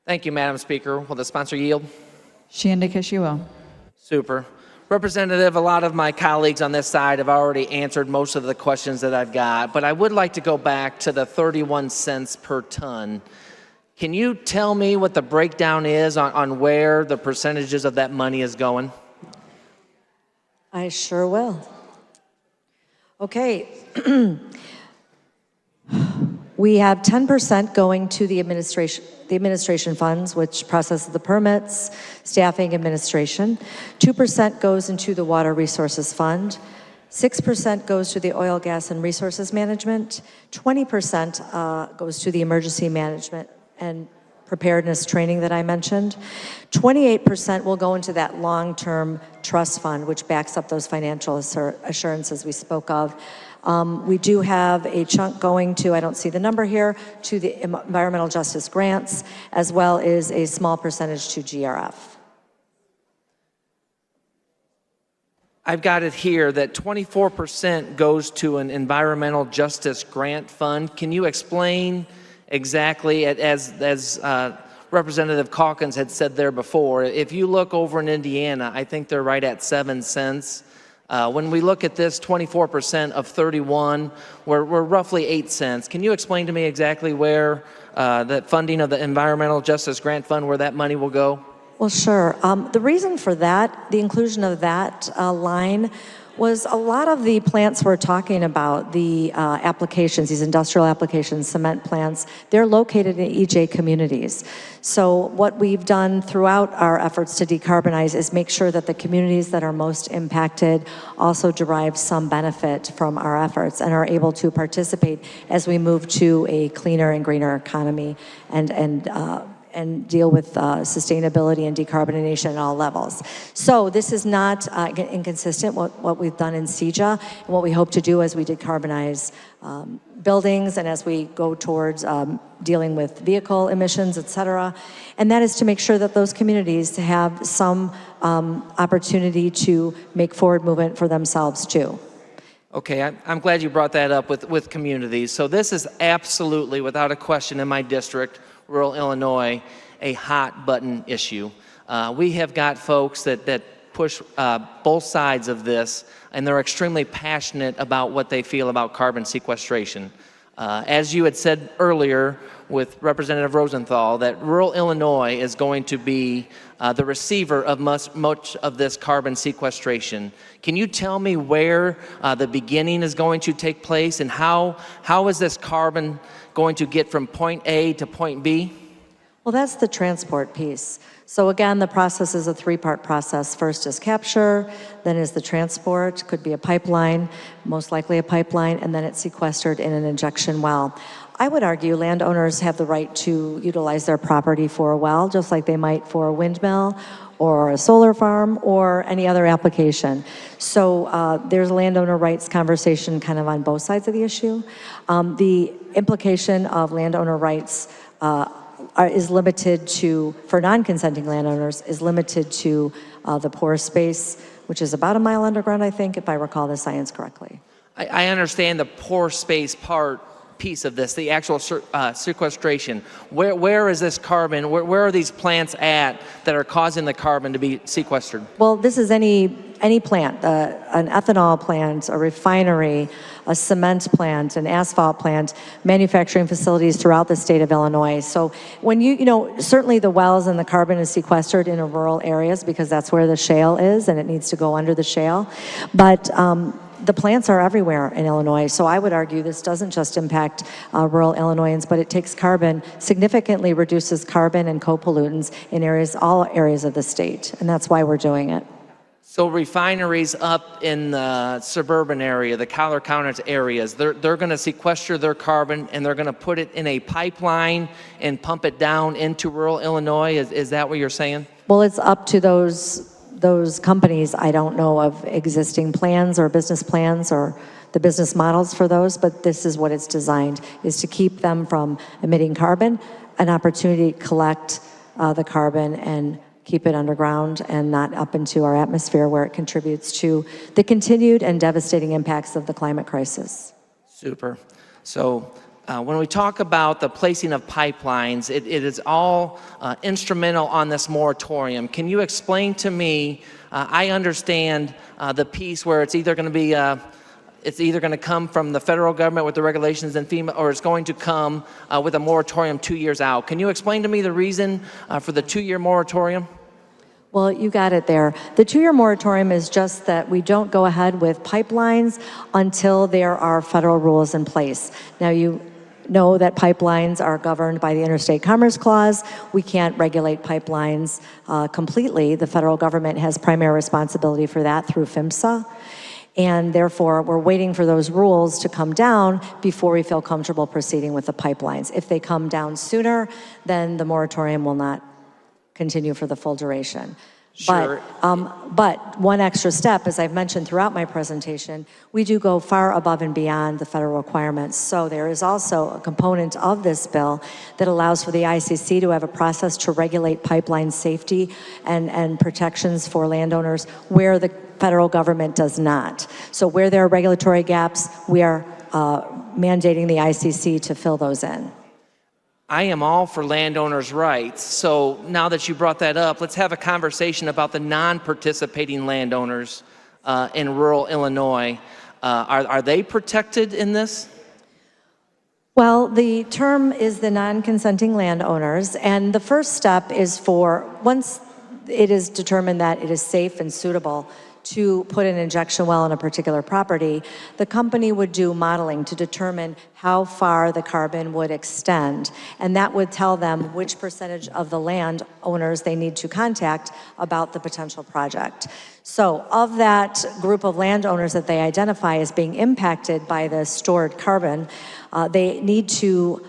Thank you, Madam Speaker. Will the sponsor yield? She indicates she will. Super. Representative, a lot of my colleagues on this side have already answered most of the questions that I've got, but I would like to go back to the 31 cents per ton. Can you tell me what the breakdown is on where the percentages of that money is going? I sure will. Okay. We have 10% going to the administration funds, which processes the permits, staffing, administration. 2% goes into the Water Resources Fund. 6% goes to the Oil, Gas, and Resources Management. 20% goes to the Emergency Management and Preparedness Training that I mentioned. 28% will go into that long-term trust fund, which backs up those financial assurances we spoke of. We do have a chunk going to, I don't see the number here, to the environmental justice grants, as well as a small percentage to GRF. I've got it here that 24% goes to an environmental justice grant fund. Can you explain exactly, as Representative Calkins had said there before, if you look over in Indiana, I think they're right at 7 cents. When we look at this 24% of 31, we're roughly 8 cents. Can you explain to me exactly where that funding of the Environmental Justice Grant Fund, where that money will go? Well, sure. The reason for that, the inclusion of that line, was a lot of the plants we're talking about, the applications, these industrial applications, cement plants, they're located in EJ communities. So what we've done throughout our efforts to decarbonize is make sure that the communities that are most impacted also derive some benefit from our efforts and are able to participate as we move to a cleaner and greener economy and deal with sustainability and decarbonization at all levels. So this is not inconsistent with what we've done in CEJA and what we hope to do as we decarbonize buildings and as we go towards dealing with vehicle emissions, et cetera. And that is to make sure that those communities have some opportunity to make forward movement for themselves too. Okay, I'm glad you brought that up with communities. So this is absolutely, without a question, in my district, rural Illinois, a hot button issue. We have got folks that push both sides of this, and they're extremely passionate about what they feel about carbon sequestration. As you had said earlier with Representative Rosenthal, that rural Illinois is going to be the receiver of much of this carbon sequestration. Can you tell me where the beginning is going to take place, and how is this carbon going to get from point A to point B? Well, that's the transport piece. So again, the process is a three-part process. First is capture, then is the transport, could be a pipeline, most likely a pipeline, and then it's sequestered in an injection well. I would argue landowners have the right to utilize their property for a well, just like they might for a windmill or a solar farm or any other application. So there's a landowner rights conversation kind of on both sides of the issue. The implication of landowner rights is limited to, for non-consenting landowners, is limited to the pore space, which is about a mile underground, I think, if I recall the science correctly. I understand the pore space piece of this, the actual sequestration. Where is this carbon? Where are these plants at that are causing the carbon to be sequestered? Well, this is any plant, an ethanol plant, a refinery, a cement plant, an asphalt plant, manufacturing facilities throughout the state of Illinois. So when certainly the wells and the carbon is sequestered in rural areas because that's where the shale is and it needs to go under the shale. But the plants are everywhere in Illinois, so I would argue this doesn't just impact rural Illinoisans, but it takes carbon, significantly reduces carbon and co-pollutants in all areas of the state, and that's why we're doing it. So refineries up in the suburban area, the collar county areas, they're going to sequester their carbon and they're going to put it in a pipeline and pump it down into rural Illinois. Is that what you're saying? Well, it's up to those companies. I don't know of existing plans or business plans or the business models for those, but this is what it's designed, is to keep them from emitting carbon, an opportunity to collect the carbon and keep it underground and not up into our atmosphere where it contributes to the continued and devastating impacts of the climate crisis. Super. So when we talk about the placing of pipelines, it is all instrumental on this moratorium. Can you explain to me, I understand the piece where it's either going to be it's either going to come from the federal government with the regulations and FEMA, or it's going to come with a moratorium 2 years out. Can you explain to me the reason for the 2-year moratorium? Well, you got it there. The 2-year moratorium is just that we don't go ahead with pipelines until there are federal rules in place. Now, you know that pipelines are governed by the Interstate Commerce Clause. We can't regulate pipelines completely. The federal government has primary responsibility for that through PHMSA. And therefore, we're waiting for those rules to come down before we feel comfortable proceeding with the pipelines. If they come down sooner, then the moratorium will not continue for the full duration. Sure. But one extra step, as I've mentioned throughout my presentation, we do go far above and beyond the federal requirements. So there is also a component of this bill that allows for the ICC to have a process to regulate pipeline safety and protections for landowners where the federal government does not. So where there are regulatory gaps, we are mandating the ICC to fill those in. I am all for landowners' rights. So now that you brought that up, let's have a conversation about the non-participating landowners in rural Illinois. Are they protected in this? Well, the term is the non-consenting landowners, and the first step is for, once it is determined that it is safe and suitable to put an injection well on a particular property, the company would do modeling to determine how far the carbon would extend, and that would tell them which percentage of the land owners they need to contact about the potential project. So of that group of landowners that they identify as being impacted by the stored carbon, they need to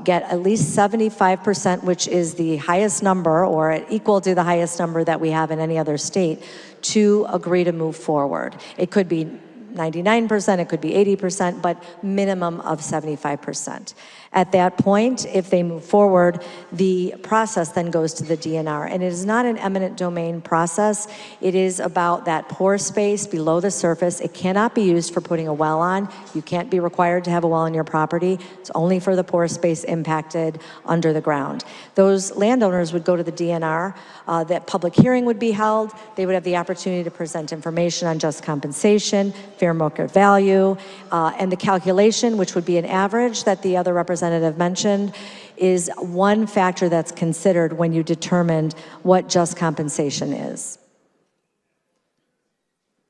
get at least 75%, which is the highest number or equal to the highest number that we have in any other state, to agree to move forward. It could be 99%, it could be 80%, but minimum of 75%. At that point, if they move forward, the process then goes to the DNR. And it is not an eminent domain process. It is about that pore space below the surface. It cannot be used for putting a well on. You can't be required to have a well on your property. It's only for the pore space impacted under the ground. Those landowners would go to the DNR. That public hearing would be held. They would have the opportunity to present information on just compensation, fair market value, and the calculation, which would be an average that the other representative mentioned, is one factor that's considered when you determine what just compensation is.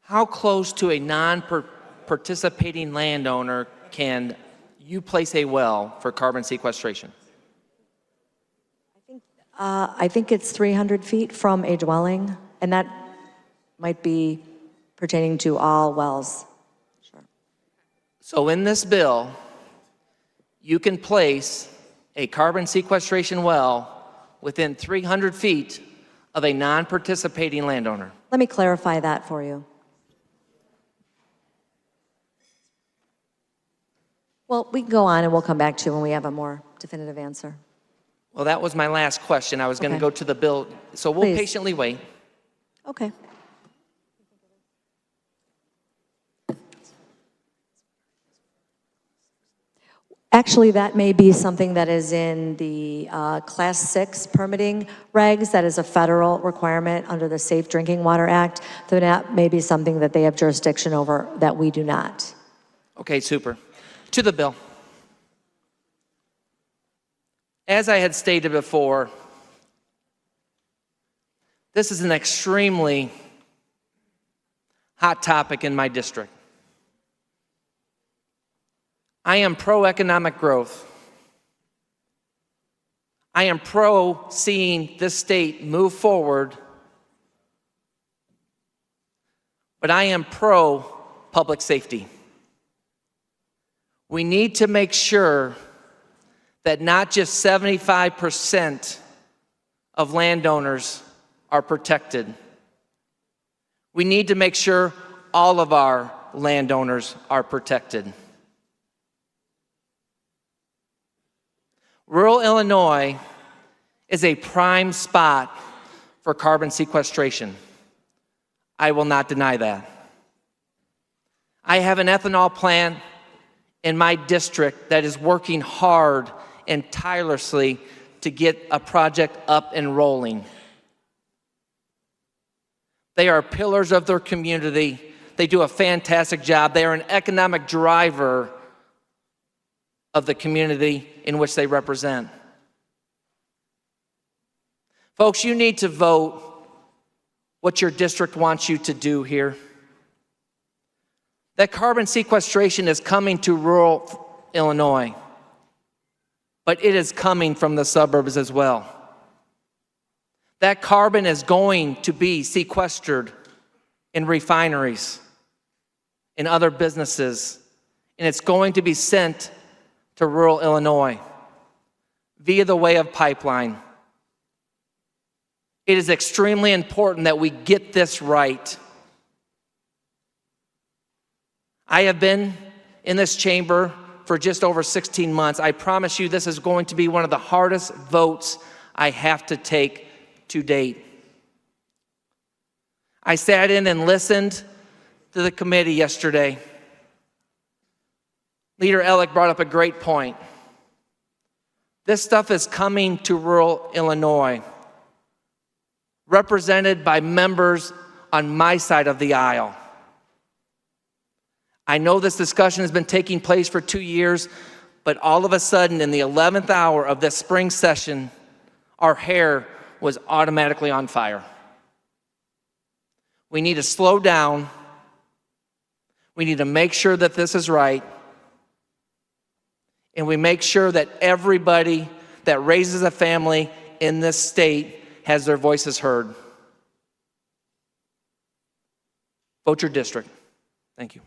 How close to a non-participating landowner can you place a well for carbon sequestration? I think it's 300 feet from a dwelling, and that might be pertaining to all wells. Sure. So in this bill, you can place a carbon sequestration well within 300 feet of a non-participating landowner. Let me clarify that for you. Well, we can go on and we'll come back to you when we have a more definitive answer. Well, that was my last question. I was going to Okay. go to the bill, so we'll Please. patiently wait. Okay. Actually, that may be something that is in the Class 6 permitting regs. That is a federal requirement under the Safe Drinking Water Act. So that may be something that they have jurisdiction over that we do not. Okay, super. To the bill. As I had stated before, this is an extremely hot topic in my district. I am pro-economic growth. I am pro seeing this state move forward, but I am pro public safety. We need to make sure that not just 75% of landowners are protected. We need to make sure all of our landowners are protected. Rural Illinois is a prime spot for carbon sequestration. I will not deny that. I have an ethanol plant in my district that is working hard and tirelessly to get a project up and rolling. They are pillars of their community. They do a fantastic job. They are an economic driver of the community in which they represent. Folks, you need to vote what your district wants you to do here. That carbon sequestration is coming to rural Illinois, but it is coming from the suburbs as well. That carbon is going to be sequestered in refineries, in other businesses, and it's going to be sent to rural Illinois via the way of pipeline. It is extremely important that we get this right. I have been in this chamber for just over 16 months. I promise you this is going to be one of the hardest votes I have to take to date. I sat in and listened to the committee yesterday. Leader Ellick brought up a great point. This stuff is coming to rural Illinois, represented by members on my side of the aisle. I know this discussion has been taking place for 2 years, but all of a sudden, in the 11th hour of this spring session, our hair was automatically on fire. We need to slow down. We need to make sure that this is right. And we make sure that everybody that raises a family in this state has their voices heard. Vote your district. Thank you.